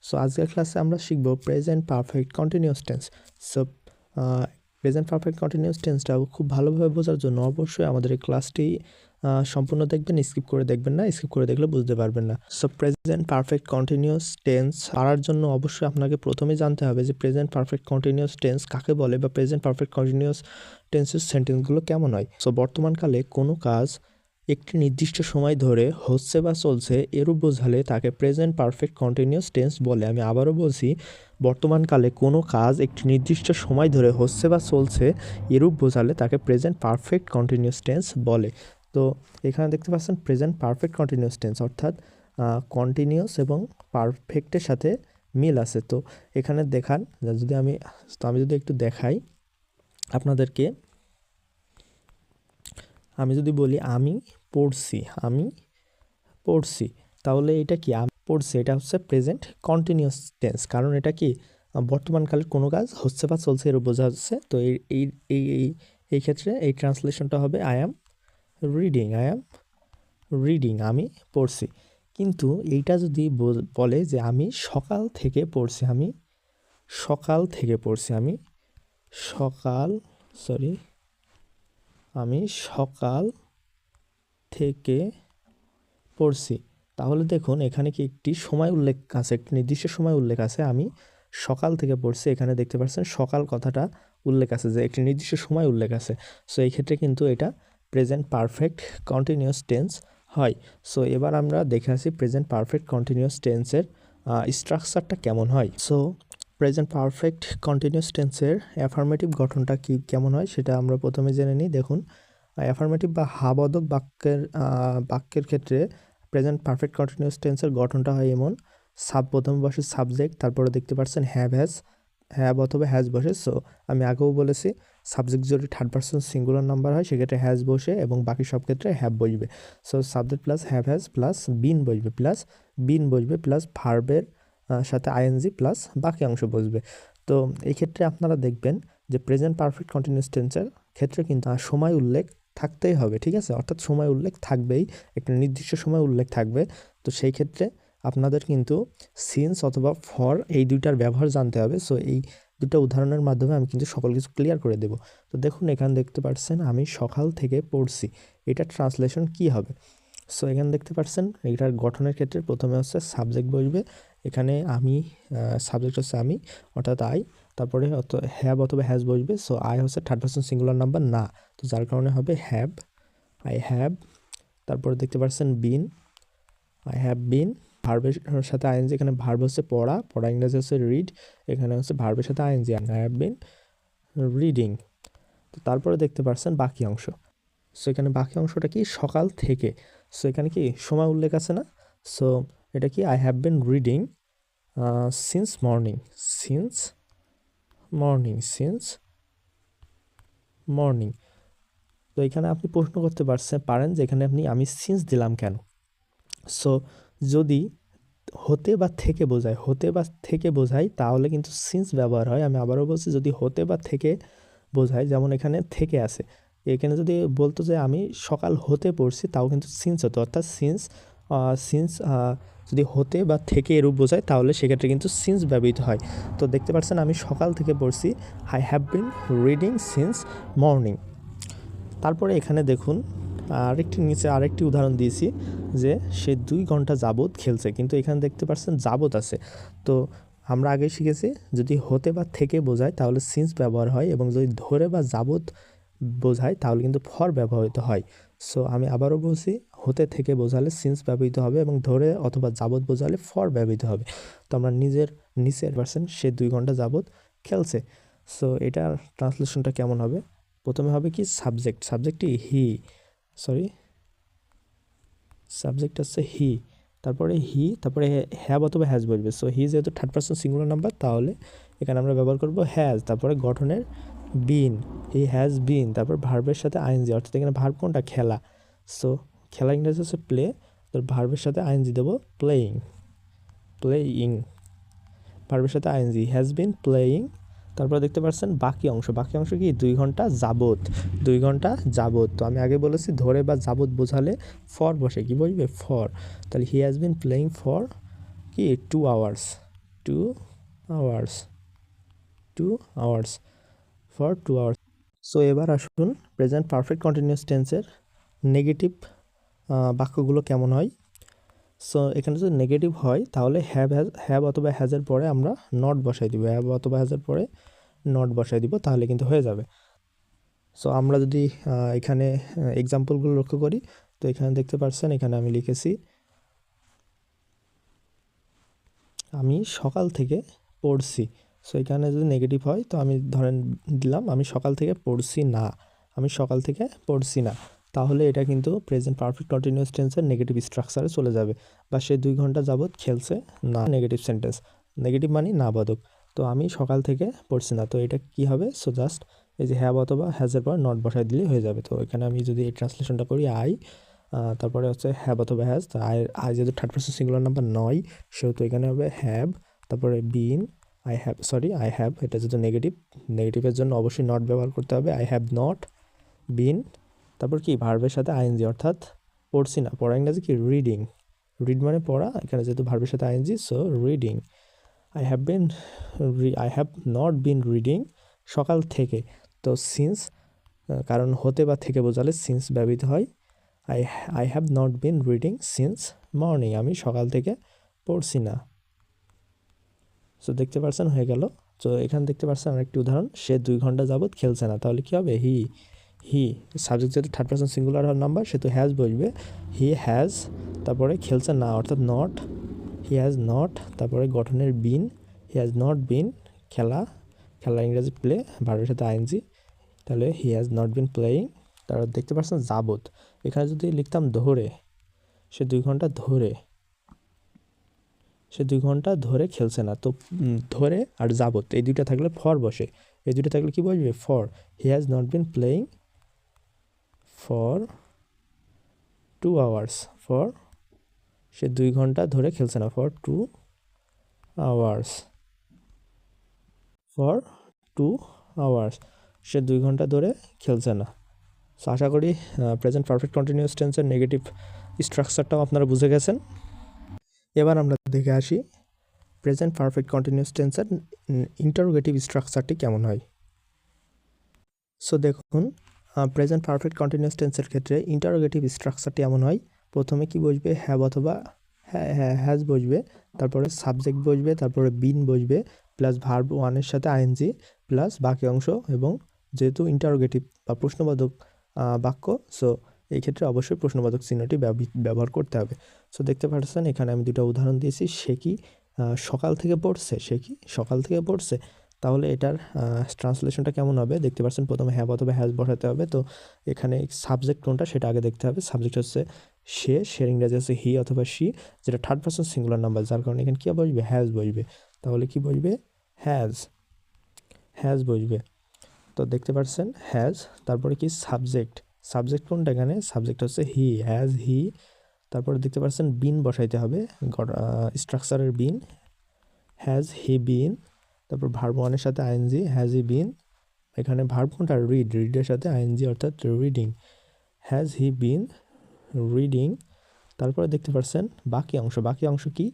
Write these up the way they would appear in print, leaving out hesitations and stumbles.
So আজকের ক্লাসে আমরা শিখব present perfect continuous tense. So present perfect continuous টেন্সটা খুব ভালোভাবে বোঝার জন্য অবশ্যই আমাদের এই ক্লাসটি সম্পূর্ণ দেখবেন, স্কিপ করে দেখবেন না। স্কিপ করে দেখলে বুঝতে পারবেন না। So present perfect continuous tense পারার জন্য অবশ্যই আপনাকে প্রথমে জানতে হবে যে প্রেজেন্ট পারফেক্ট কন্টিনিউয়াস টেন্স কাকে বলে বা প্রেজেন্ট পারফেক্ট কন্টিনিউয়াস টেন্সের সেন্টেন্সগুলো কেমন হয়। সো বর্তমানকালে কোনো কাজ একটি নির্দিষ্ট সময় ধরে হচ্ছে বা চলছে এরূপ বোঝালে তাকে প্রেজেন্ট পারফেক্ট কন্টিনিউয়াস টেন্স বলে। আমি আবারও বলছি, বর্তমানকালে কোনো কাজ একটি নির্দিষ্ট সময় ধরে হচ্ছে বা চলছে এরূপ বোঝালে তাকে প্রেজেন্ট পারফেক্ট কন্টিনিউয়াস টেন্স বলে। তো এখানে দেখতে পাচ্ছেন প্রেজেন্ট পারফেক্ট কন্টিনিউয়াস টেন্স অর্থাৎ কন্টিনিউয়াস এবং পারফেক্টের সাথে মিল আছে। তো এখানে দেখান আমি যদি একটু দেখাই আপনাদেরকে, আমি যদি বলি আমি পড়ছি, তাহলে এটা কি আমি পড়ছি, এটা হচ্ছে প্রেজেন্ট কন্টিনিউয়াস টেন্স। কারণ এটা কি বর্তমানকালের কোনো কাজ হচ্ছে বা চলছে এর বোঝা যাচ্ছে। তো এই এই এই ক্ষেত্রে এই ট্রান্সলেশনটা হবে আই অ্যাম রিডিং, আমি পড়ছি। কিন্তু এইটা যদি বলে যে আমি সকাল থেকে পড়ছি, আমি সকাল থেকে পড়ছি, তাহলে দেখুন এখানে কি একটি সময় উল্লেখ আছে, একটি নির্দিষ্ট সময় উল্লেখ আছে। আমি সকাল থেকে পড়ছি, এখানে দেখতে পাচ্ছেন সকাল কথাটা উল্লেখ আছে, যে একটি নির্দিষ্ট সময় উল্লেখ আছে। সো এই ক্ষেত্রে কিন্তু এটা প্রেজেন্ট পারফেক্ট কন্টিনিউয়াস টেন্স হয়। সো এবার আমরা দেখে আসি প্রেজেন্ট পারফেক্ট কন্টিনিউয়াস টেন্সের স্ট্রাকচারটা কেমন হয়। সো প্রেজেন্ট পারফেক্ট কন্টিনিউয়াস টেন্সের অ্যাফার্মেটিভ গঠনটা কেমন হয় সেটা আমরা প্রথমে জেনে নিই। দেখুন, অ্যাফার্মেটিভ বা হাবোধক বাক্যের ক্ষেত্রে প্রেজেন্ট পারফেক্ট কন্টিনিউয়াস টেন্সের গঠনটা হয় এমন: প্রথমে বসে সাবজেক্ট, তারপরে দেখতে পাচ্ছেন হ্যাভ অথবা হ্যাজ বসে। সো আমি আগেও বলেছি, সাবজেক্ট যদি থার্ড পারসন সিঙ্গুলার নাম্বার হয় সেক্ষেত্রে হ্যাজ বসে এবং বাকি সব ক্ষেত্রে হ্যাভ বসবে। So subject plus has plus been বসবে প্লাস ভার্বের সাথে আইএনজি প্লাস বাকি অংশ বসবে। তো এই ক্ষেত্রে আপনারা দেখবেন যে প্রেজেন্ট পারফেক্ট কন্টিনিউয়াস টেন্সের ক্ষেত্রে কিন্তু সময় উল্লেখ থাকতেই হবে, ঠিক আছে? অর্থাৎ সময় উল্লেখ থাকবেই, একটা নির্দিষ্ট সময় উল্লেখ থাকবে। তো সেই ক্ষেত্রে আপনাদের কিন্তু সিন্স অথবা ফর এই দুইটার ব্যবহার জানতে হবে। সো এই দুটো উদাহরণের মাধ্যমে আমি কিন্তু সকল কিছু ক্লিয়ার করে দেব। তো দেখুন, এখানে দেখতে পাচ্ছেন আমি সকাল থেকে পড়ছি, এটা ট্রান্সলেশন কি হবে? সো এখানে দেখতে পাচ্ছেন এটার গঠনের ক্ষেত্রে প্রথমে হচ্ছে সাবজেক্ট বসবে। এখানে আমি সাবজেক্ট হচ্ছে আমি অর্থাৎ আই, তারপরে হ্যাভ অথবা হ্যাজ বসবে। সো আই হচ্ছে থার্ড পারসন সিঙ্গুলার নাম্বার না, তো যার কারণে হবে আই হ্যাভ। তারপরে দেখতে পাচ্ছেন আই হ্যাভ বিন, ভার্বের সাথে আইএনজি। এখানে ভার্ব হচ্ছে পড়া ইংরেজি হচ্ছে রিড, এখানে হচ্ছে ভার্বের সাথে I N G, I have been reading. তো তারপরে দেখতে পাচ্ছেন বাকি অংশ। সো এখানে বাকি অংশটা কি? সকাল থেকে। সো এখানে কি সময় উল্লেখ আছে না? সো এটা কি? I have been reading since morning. তো এখানে আপনি প্রশ্ন করতে পারেন যে এখানে আমি সিন্স দিলাম কেন? সো যদি হতে বা থেকে বোঝায় তাহলে কিন্তু সিন্স ব্যবহার হয়। আমি আবারও বলছি, যদি হতে বা থেকে বোঝায়, যেমন এখানে থেকে আছে, এখানে যদি বলতো যে আমি সকাল হতে পড়ছি, তাও কিন্তু সিন্স হতো। অর্থাৎ সিন্স যদি হতে বা থেকে এরূপ বোঝায় তাহলে সেক্ষেত্রে কিন্তু সিন্স ব্যবহৃত হয়। তো দেখতে পাচ্ছেন আমি সকাল থেকে পড়ছি, I have been reading since morning. তারপরে এখানে দেখুন নিচে আরেকটি উদাহরণ দিয়েছি যে সে 2 ঘন্টা যাবত খেলছে, কিন্তু এখানে দেখতে পাচ্ছেন যাবত আছে। তো আমরা আগে শিখেছি যদি হতে বা থেকে বোঝায় তাহলে সিন্স ব্যবহার হয়, এবং যদি ধরে বা যাবত বোঝায় তাহলে কিন্তু ফর ব্যবহৃত হয়। সো আমি আবারও বলছি, হতে থেকে বোঝালে সিন্স ব্যবহৃত হবে এবং ধরে অথবা যাবত বোঝালে ফর ব্যবহৃত হবে। তো আমরা নিচের পার্সেন্ট সে 2 ঘন্টা যাবত খেলছে। সো এটার ট্রান্সলেশনটা কেমন হবে? প্রথমে হবে কি সাবজেক্টটি সাবজেক্ট হচ্ছে তারপরে হ্যাভ অথবা হ্যাজ বসবে। সো যেহেতু থার্ড পারসন সিঙ্গুলার নাম্বার, তাহলে এখানে আমরা ব্যবহার করব হ্যাজ, তারপরে গঠনের বিন, হ্যাজ বিন, তারপর ভার্বের সাথে আইএনজি। অর্থাৎ এখানে ভার্ব কোনটা? খেলা। সো খেলা ইংরেজি হচ্ছে প্লে, তো ভার্বের সাথে আইএনজি দেবো প্লেয়িং, ভার্বের সাথে আইএনজি, হ্যাজ বিন প্লেয়িং। তারপরে দেখতে পাচ্ছেন বাকি অংশ কি? 2 ঘন্টা যাবত। তো আমি আগে বলেছি ধরে বা যাবত বোঝালে ফর বসে, কি বসবে? ফর। তাহলে he has been playing for কি 2 hours, 2 hours, 2 hours, for 2 hours. So এবার আসুন প্রেজেন্ট পারফেক্ট কন্টিনিউয়াস টেন্সের নেগেটিভ বাক্যগুলো কেমন হয়। সো এখানে যদি নেগেটিভ হয় তাহলে হ্যাভ অথবা হ্যাজের পরে আমরা নট বসাই দিব, হ্যাভ অথবা হ্যাজের পরে নট বসাই দিব, তাহলে কিন্তু হয়ে যাবে। সো আমরা যদি এখানে এক্সাম্পলগুলো লক্ষ্য করি, তো এখানে দেখতে পাচ্ছেন, এখানে আমি লিখেছি আমি সকাল থেকে পড়ছি। সো এখানে যদি নেগেটিভ হয় তো আমি ধরেন দিলাম আমি সকাল থেকে পড়ছি না, আমি সকাল থেকে পড়ছি না, তাহলে এটা কিন্তু প্রেজেন্ট পারফেক্ট কন্টিনিউয়াস টেন্সের নেগেটিভ স্ট্রাকচারে চলে যাবে। বা সে 2 ঘন্টা যাবৎ খেলছে না, নেগেটিভ সেন্টেন্স, নেগেটিভ মানে না বোধক। তো আমি সকাল থেকে পড়ছি না, তো এটা কি হবে? সো জাস্ট এই যে হ্যাভ অথবা হ্যাজের পর নট বসাই দিলেই হয়ে যাবে। তো এখানে আমি যদি এই ট্রান্সলেশনটা করি, তারপরে হচ্ছে হ্যাভ অথবা হ্যাজ, তো আই যেহেতু থার্ড পারসন সিঙ্গুলার নাম্বার নয়, সেহেতু এখানে হবে হ্যাভ, তারপরে বিন, আই হ্যাভ, এটা যেহেতু নেগেটিভের জন্য অবশ্যই নট ব্যবহার করতে হবে। আই হ্যাভ নট বিন, তারপর কি ভার্বের সাথে আইএনজি, অর্থাৎ পড়ছি না, পড়া ইংরাজি কি রিডিং, রিড মানে পড়া, এখানে যেহেতু ভার্বের সাথে I N G, so reading. I have not been reading, সকাল থেকে, তো সিন্স, কারণ হতে বা থেকে বোঝালে সিন্স ব্যবহৃত হয়। I have not been reading since morning, আমি সকাল থেকে পড়ছি না। সো দেখতে পাচ্ছেন হয়ে গেল। তো এখানে দেখতে পাচ্ছেন আরেকটি উদাহরণ, সে 2 ঘন্টা যাবৎ খেলছে না, তাহলে কী হবে? হি সাবজেক্ট যেহেতু থার্ড পারসন সিঙ্গুলার নাম্বার, সে তো হ্যাজ বসবে, হি হ্যাজ, তারপরে খেলছে না অর্থাৎ নট, হি হ্যাজ নট, তারপরে গঠনের বিন, হি হ্যাজ নট বিন, খেলা ইংরাজি প্লে, ভার্বের সাথে আইএনজি, তাহলে হি হ্যাজ নট বিন প্লেয়িং। তারপর দেখতে পাচ্ছেন যাবৎ, এখানে যদি লিখতাম ধরে, সে 2 ঘন্টা ধরে খেলছে না, তো ধরে আর যাবৎ এই দুইটা থাকলে ফর বসে, এই দুইটা থাকলে কি বসবে? For. He has not been playing for 2 hours, for, সে 2 ঘন্টা ধরে খেলছে না, ফর 2 hours, ফর 2 hours, সে 2 ঘন্টা ধরে খেলছে না। সো আশা করি প্রেজেন্ট পারফেক্ট কন্টিনিউয়াস টেন্সের নেগেটিভ স্ট্রাকচারটাও আপনারা বুঝে গেছেন। এবার আমরা দেখে আসি প্রেজেন্ট পারফেক্ট কন্টিনিউয়াস টেন্সের ইন্টারোগেটিভ স্ট্রাকচারটি কেমন হয়। সো দেখুন, প্রেজেন্ট পারফেক্ট কন্টিনিউয়াস টেন্সের ক্ষেত্রে ইন্টারোগেটিভ স্ট্রাকচারটি এমন হয়, প্রথমে কি বসবে? হ্যাভ অথবা হ্যাজ বসবে, তারপরে সাবজেক্ট বসবে, তারপরে বিন বসবে, প্লাস ভার্ব ওয়ানের সাথে আইএনজি, প্লাস বাকি অংশ, এবং যেহেতু ইন্টারোগেটিভ বা প্রশ্নবোধক বাক্য, সো এই ক্ষেত্রে অবশ্যই প্রশ্নবোধক চিহ্নটি ব্যবহার করতে হবে। সো দেখতে পাচ্ছেন এখানে আমি 2টা উদাহরণ দিয়েছি, সে কি সকাল থেকে পড়ছে, সে কি সকাল থেকে পড়ছে, তাহলে এটার ট্রান্সলেশনটা কেমন হবে? দেখতে পাচ্ছেন প্রথমে হ্যাভ অথবা হ্যাজ বসাতে হবে। তো এখানে সাবজেক্ট কোনটা সেটা আগে দেখতে হবে। সাবজেক্ট হচ্ছে সে, ইংরেজি হচ্ছে হি অথবা শি, যেটা থার্ড পারসন সিঙ্গুলার নাম্বার, যার কারণে এখানে কী বসবে? হ্যাজ বসবে। তাহলে কি বসবে? হ্যাজ বসবে। তো দেখতে পাচ্ছেন হ্যাজ, তারপরে কি সাবজেক্ট কোনটা? এখানে সাবজেক্ট হচ্ছে হি, তারপরে দেখতে পাচ্ছেন বিন বসাইতে হবে, স্ট্রাকচারের বিন, হ্যাজ হি বিন, তারপর ভার্ব ওয়ানের সাথে আইএনজি, হ্যাজ হি বিন, এখানে ভার্ব কোনটা? রিডের সাথে আইএনজি, অর্থাৎ reading, has he been reading. তারপরে দেখতে পাচ্ছেন বাকি অংশ কি?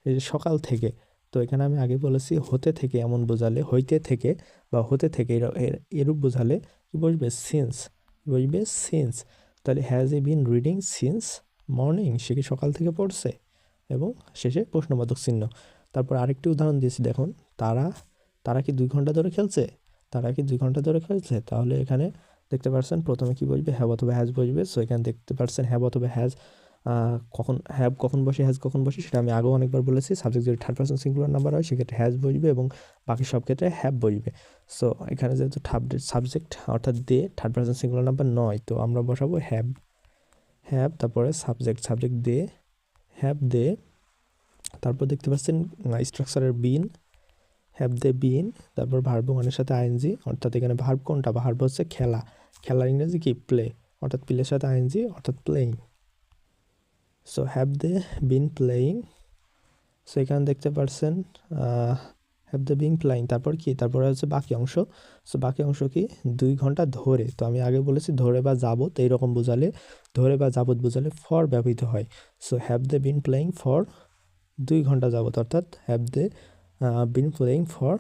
এই যে সকাল থেকে, তো এখানে আমি আগে বলেছি হতে থেকে এমন বোঝালে, হইতে থেকে বা হতে থেকে এরূপ বোঝালে কি বসবে? সিন্স, তাহলে has he been reading since morning, সে কি সকাল থেকে পড়ছে, এবং শেষে প্রশ্নবোধক চিহ্ন। তারপর আরেকটি উদাহরণ দিয়েছি, দেখুন, তারা কি 2 ঘন্টা ধরে খেলছে, তাহলে এখানে দেখতে পাচ্ছেন প্রথমে কি বসবে? হ্যাভ অথবা হ্যাজ বসবে। সো এখানে দেখতে পাচ্ছেন হ্যাভ অথবা হ্যাজ কখন বসে, হ্যাজ কখন বসে, সেটা আমি আগেও অনেকবার বলেছি। সাবজেক্ট যদি থার্ড পারসন সিঙ্গুলার নাম্বার হয় সেক্ষেত্রে হ্যাজ বসবে, এবং বাকি সব ক্ষেত্রে হ্যাভ বসবে। সো এখানে যেহেতু সাবজেক্ট অর্থাৎ দে থার্ড পারসন সিঙ্গুলার নাম্বার নয়, তো আমরা বসাবো হ্যাভ, তারপরে সাবজেক্ট দে, হ্যাভ দে, তারপর দেখতে পাচ্ছেন স্ট্রাকচারের বিন, হ্যাভ দে বিন, তারপর ভার্ব ওয়ানের সাথে আইএনজি, অর্থাৎ এখানে ভার্ব কোনটা? ভার্ব হচ্ছে খেলার ইংরেজি কি? প্লে, অর্থাৎ প্লের সাথে আইএনজি, অর্থাৎ playing. So have they been playing, so এখানে দেখতে পাচ্ছেন হ্যাভ দে বিন প্লেয়িং, তারপরে হচ্ছে বাকি অংশ। সো বাকি অংশ কি? 2 ঘন্টা ধরে, তো আমি আগে বলেছি ধরে বা যাবত এইরকম বোঝালে, ফর ব্যবহৃত হয়। So have they been playing for 2 ঘন্টা যাবত, অর্থাৎ have they been playing for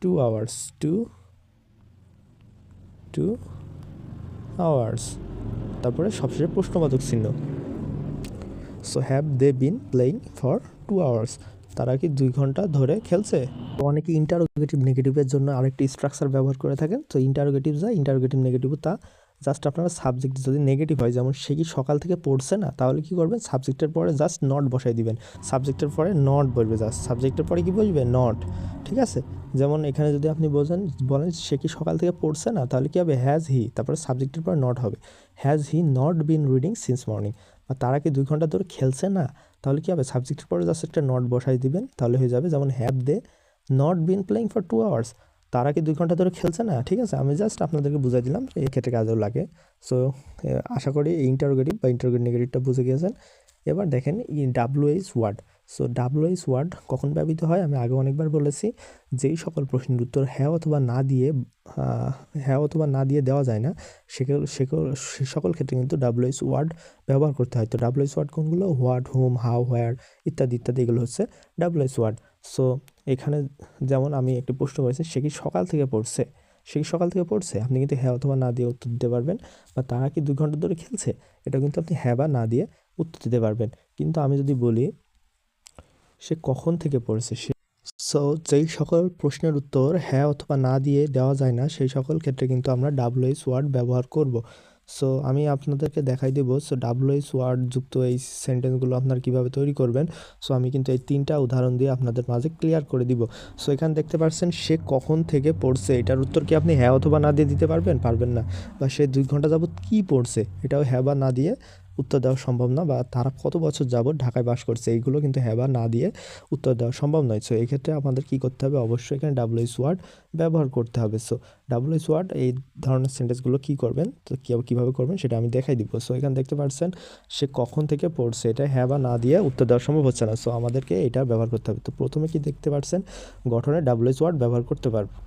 2 hours 2 hours। তারপরে সবশেষে প্রশ্নবোধক চিহ্ন। So have they been playing for 2 hours, তারা কি 2 ঘন্টা ধরে খেলছে? অনেকে ইন্টারোগেটিভ নেগেটিভের জন্য আরেকটি স্ট্রাকচার ব্যবহার করে থাকেন। তো ইন্টারোগেটিভ যা, ইন্টারোগেটিভ নেগেটিভ তা। জাস্ট আপনারা সাবজেক্ট যদি নেগেটিভ হয়, যেমন সে কি সকাল থেকে পড়ছে না, তাহলে কি করবেন, সাবজেক্টের পরে জাস্ট নট বসাই দিবেন। সাবজেক্টের পরে নট বসবে, জাস্ট সাবজেক্টের পরে কি বসবে, নট। ঠিক আছে, যেমন এখানে যদি আপনি বলেন সে কি সকাল থেকে পড়ছে না, তাহলে কি হবে, হ্যাজ হি, তারপরে সাবজেক্টের পরে নট হবে। Has he not been reading since morning, বা তারা কি 2 ঘন্টা ধরে খেলছে না, তাহলে কি হবে, সাবজেক্টের পরে জাস্ট একটা নট বসাই দিবেন, তাহলে হয়ে যাবে। যেমন have they not been playing for 2 hours, তারা কি 2 ঘন্টা ধরে খেলছে না। ঠিক আছে, আমি জাস্ট আপনাদেরকে বুঝাই দিলাম, এই ক্ষেত্রে কাজেও লাগে। সো আশা করি ইন্টারোগেটিভ বা ইন্টারোগেটিভ নেগেটিভটা বুঝে গিয়েছেন। এবার দেখেন W H word. So W H word কখন ব্যবহৃত হয়, আমি আগে অনেকবার বলেছি, যেই সকল প্রশ্নের উত্তর হ্যাঁ অথবা না দিয়ে দেওয়া যায় না, সে সকল ক্ষেত্রে কিন্তু ডাব্লিউএইচ ওয়ার্ড ব্যবহার করতে হয়। তো ডাব্লিউএইচ ওয়ার্ড কোনগুলো, হোয়াট, হোম, হাউ, হোয়ার ইত্যাদি ইত্যাদি, এগুলো হচ্ছে ডাব্লিউএইচ ওয়ার্ড। সো এখানে যেমন আমি একটি প্রশ্ন করেছি, সে কি সকাল থেকে পড়ছে, আপনি কিন্তু হ্যাঁ অথবা না দিয়ে উত্তর দিতে পারবেন। বা তারা কি 2 ঘন্টা ধরে খেলছে, এটা কিন্তু আপনি হ্যাঁ বা না দিয়ে উত্তর দিতে পারবেন। কিন্তু আমি যদি বলি সে কখন থেকে পড়ছে, সো যেই সকল প্রশ্নের উত্তর হ্যাঁ অথবা না দিয়ে দেওয়া যায় না, সেই সকল ক্ষেত্রে কিন্তু আমরা ডাব্লিউএইচ ওয়ার্ড ব্যবহার করব। সো আমি আপনাদেরকে দেখাই দেব, সো ডাব্লিউএইচ ওয়ার্ড যুক্ত এই সেন্টেন্সগুলো আপনারা কীভাবে তৈরি করবেন। সো আমি কিন্তু এই 3টা উদাহরণ দিয়ে আপনাদের মাঝে ক্লিয়ার করে দিব। সো এখানে দেখতে পাচ্ছেন সে কখন থেকে পড়ছে, এটার উত্তর কি আপনি হ্যাঁ অথবা না দিয়ে দিতে পারবেন না। বা সে 2 ঘন্টা যাবত কী পড়ছে, এটাও হ্যাঁ বা না দিয়ে উত্তর দেওয়া সম্ভব না। বা তারা কত বছর যাবত ঢাকায় বাস করছে, এইগুলো কিন্তু হ্যাঁ বা না দিয়ে উত্তর দেওয়া সম্ভব নয়। সো এই ক্ষেত্রে আমাদের কী করতে হবে, অবশ্যই এখানে ডাব্লিউএইচ ওয়ার্ড ব্যবহার করতে হবে। সো ডাব্লিউএইচ ওয়ার্ড এই ধরনের সেন্টেন্সগুলো কী করবেন, তো কীভাবে করবেন সেটা আমি দেখাই দিব। সো এখানে দেখতে পাচ্ছেন সে কখন থেকে পড়ছে, এটা হ্যাঁ বা না দিয়ে উত্তর দেওয়া সম্ভব হচ্ছে না। সো আমাদেরকে এটা ব্যবহার করতে হবে। তো প্রথমে কি দেখতে পাচ্ছেন, গঠনে ডাব্লিউএইচ ওয়ার্ড ব্যবহার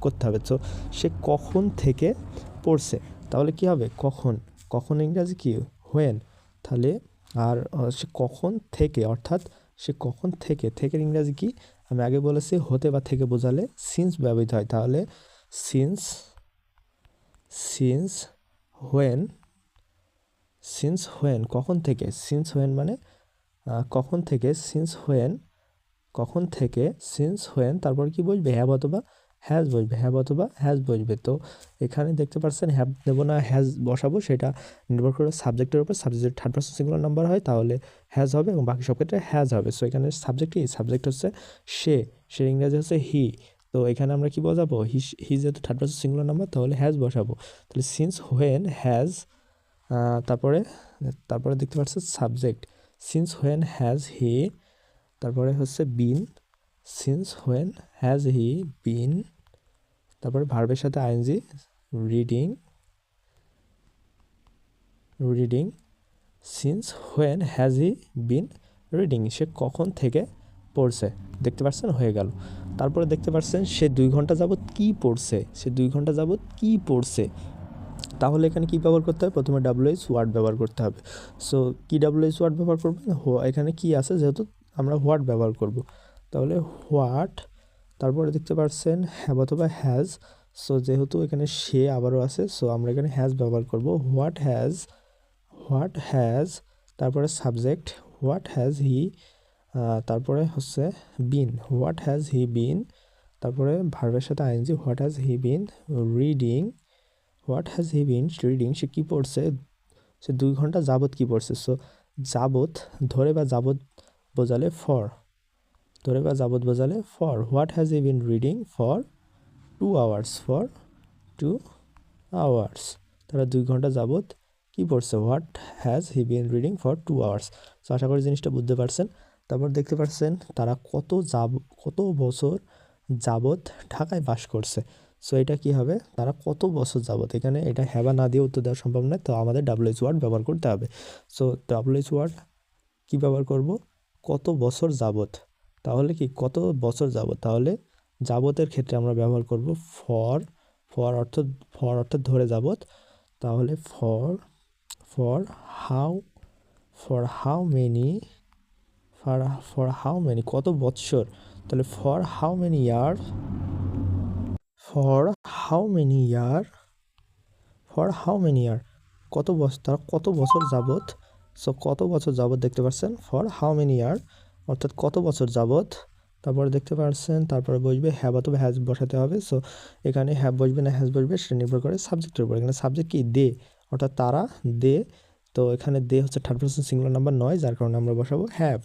করতে হবে। সো সে কখন থেকে পড়ছে, তাহলে কি হবে, কখন ইংরাজি কি, হোয়েন। তাহলে আর সে কখন থেকে, অর্থাৎ সে কখন থেকে ইংরাজি কি, আমি আগে বলেছি হতে বা থেকে বোঝালে সিন্স ব্যবহৃত হয়। তাহলে সিন্স হোয়েন কখন থেকে, সিন্স হোয়েন মানে কখন থেকে, সিন্স হোয়েন তারপর কি বলবে, হ্যাভ অথবা হ্যাজ বলবে। তো এখানে দেখতে পাচ্ছেন হ্যাভ দেবো না হ্যাজ বসাবো, সেটা নির্ভর করে সাবজেক্টের উপর। Subject third person singular number হয় তাহলে হ্যাজ হবে, এবং বাকি সব ক্ষেত্রে হ্যাজ হবে। সো এখানে সাবজেক্ট হচ্ছে সে ইংরেজি হচ্ছে হি। তো এখানে আমরা কি বসাবো, হি যেহেতু থার্ড পারসন সিঙ্গুলার নাম্বার, তাহলে হ্যাজ বসাবো। তাহলে সিন্স হোয়েন হ্যাজ, তারপরে দেখতে পাচ্ছেন subject, since when has he, তারপরে হচ্ছে been, since when has he been, তারপরে ভার্বের সাথে ING, reading, since when has he been reading, সে কখন থেকে পড়ছে, দেখতে পাচ্ছেন হয়ে গেল। তারপরে দেখতে পাচ্ছেন সে 2 ঘন্টা যাবত কি পড়ছে, তাহলে এখানে কী ব্যবহার করতে হবে, প্রথমে ডাব্লিউএইচ ওয়ার্ড ব্যবহার করতে হবে। সো কি ডাব্লিউএইচ ওয়ার্ড ব্যবহার করবেন, এখানে কি আছে, যেহেতু আমরা হোয়াট ব্যবহার করব, তাহলে হোয়াট, তারপরে দেখতে পাচ্ছেন হ্যাভ অথবা হ্যাজ। সো যেহেতু এখানে সে আবারও আছে, সো আমরা এখানে হ্যাজ ব্যবহার করব। হোয়াট হ্যাজ, তারপরে সাবজেক্ট হোয়াট হ্যাজ হি, তারপরে হচ্ছে বিন, হোয়াট হ্যাজ হি বিন, তারপরে ভার্বের সাথে ING, what has he been reading, সে কী পড়ছে, সে 2 ঘন্টা যাবত কী পড়ছে। সো যাবত ধরে বা যাবত বোঝালে for, what has he been reading for 2 hours, তারা 2 ঘন্টা যাবত কী পড়ছে, what has he been reading for 2 hours. So আশা করি জিনিসটা বুঝতে পারছেন। তারপর দেখতে পাচ্ছেন তারা কত বছর যাবত ঢাকায় বাস করছে। সো এটা কী হবে, তারা কত বছর যাবত, এখানে এটা হ্যাঁ বা না দিয়ে উত্তর দেওয়া সম্ভব নয়, তো আমাদের ডাব্লিউএইচ ওয়ার্ড ব্যবহার করতে হবে। সো ডাব্লিউএইচ ওয়ার্ড কী ব্যবহার করব, কত বছর যাবত, তাহলে কি কত বছর যাবত, তাহলে যাবতের ক্ষেত্রে আমরা ব্যবহার করব ফর অর্থাৎ ধরে যাবত, তাহলে ফর হাউ মেনি কত বৎসর, তাহলে for how many year, for how many year, for how many ইয়ার কত বছর, তারা কত বছর যাবত। সো কত বছর যাবত দেখতে পাচ্ছেন, ফর হাউ মেনি ইয়ার অর্থাৎ কত বছর যাবত। তারপরে দেখতে পাচ্ছেন, তারপরে বসবে হ্যাভ অথবা হ্যাজ বসাতে হবে। সো এখানে হ্যাভ বসবে না হ্যাজ বসবে সেটা নির্ভর করে সাবজেক্টের উপর। এখানে সাবজেক্ট কি, দে, অর্থাৎ তারা, দে। তো এখানে দে হচ্ছে থার্ড পারসন সিঙ্গুলার নাম্বার নয়, যার কারণে আমরা বসাবো have.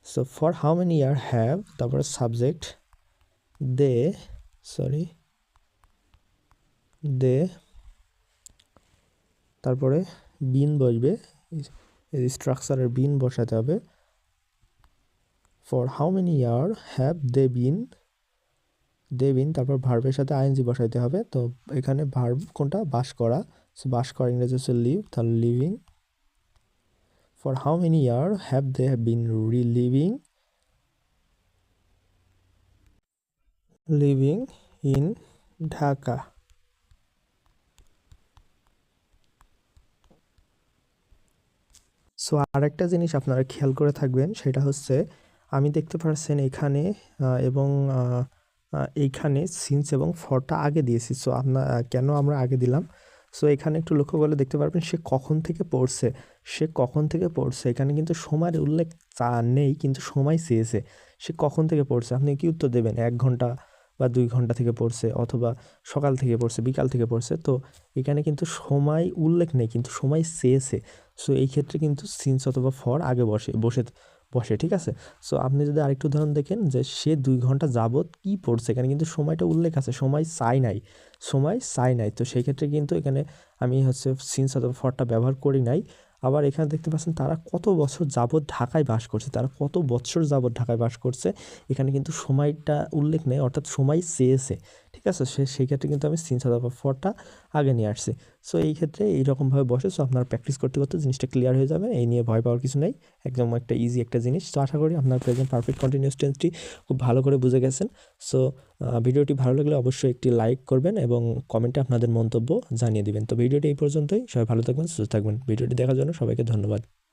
So for how many year have, তারপরে সাবজেক্ট দে, সরি দে, তারপরে বিন বসবে, এই স্ট্রাকচারের বিন বসাতে হবে। For how many year have they been, they been, তারপর ভার্বের সাথে আইএনজি বসাইতে হবে। তো এখানে ভার্ব কোনটা, বাস করা। সো বাস করা ইংরেজি হচ্ছে লিভ, তাহলে living. For how many year have they been living, living in Dhaka. So আরেকটা জিনিস আপনারা খেয়াল করে থাকবেন, সেটা হচ্ছে আমি দেখতে পাচ্ছেন এখানে এবং এইখানে সিন্স এবং ফরটা আগে দিয়েছি। সো কেন আমরা আগে দিলাম, সো এখানে একটু লক্ষ্য করলে দেখতে পারবেন সে কখন থেকে পড়ছে, সে কখন থেকে পড়ছে। এখানে কিন্তু সময়ের উল্লেখ নেই, কিন্তু সময় চেয়েছে। সে কখন থেকে পড়ছে, আপনি কি উত্তর দেবেন? 1 ঘন্টা বা 2 ঘন্টা থেকে পড়ছে, অথবা সকাল থেকে পড়ছে, বিকাল থেকে পড়ছে। তো এখানে কিন্তু সময় উল্লেখ নেই, কিন্তু সময় চেয়েছে। সো এই ক্ষেত্রে কিন্তু সিন্স অথবা ফর আগে বসে, ঠিক আছে। সো আপনি যদি আরেকটু উদাহরণ দেখেন, যে সে 2 ঘন্টা যাবত কি পড়ছে, এখানে কিন্তু সময়টা উল্লেখ আছে, সময় চাই নাই, সময় চাই নাই। তো সেই ক্ষেত্রে কিন্তু এখানে আমি হচ্ছে সিন্স অথবা ফরটা ব্যবহার করি নাই। আবার এখানে দেখতে পাচ্ছেন তারা কত বছর যাবত ঢাকায় বাস করছে, তারা কত বছর যাবত ঢাকায় বাস করছে। এখানে কিন্তু সময়টা উল্লেখ নেই, অর্থাৎ সময় চেয়েছে, ঠিক আছে। সেই ক্ষেত্রে কিন্তু আমি সিন্স অথবা ফরটা আগে নিয়ে আসছি। সো এই ক্ষেত্রে এইরকমভাবে বসে। সো আপনারা প্র্যাকটিস করতে করতে জিনিসটা ক্লিয়ার হয়ে যাবে, এই নিয়ে ভয় পাওয়ার কিছু নেই, একদম একটা ইজি একটা জিনিস। তো আশা করি আপনার প্রেজেন্ট পারফেক্ট কন্টিনিউয়াস টেন্সটি খুব ভালো করে বুঝে গেছেন। সো ভিডিওটি ভালো লাগলে অবশ্যই একটি লাইক করবেন এবং কমেন্টে আপনাদের মন্তব্য জানিয়ে দিবেন। তো ভিডিওটি এই পর্যন্তই, সবাই ভালো থাকবেন, সুস্থ থাকবেন। ভিডিওটি দেখার জন্য সবাইকে ধন্যবাদ।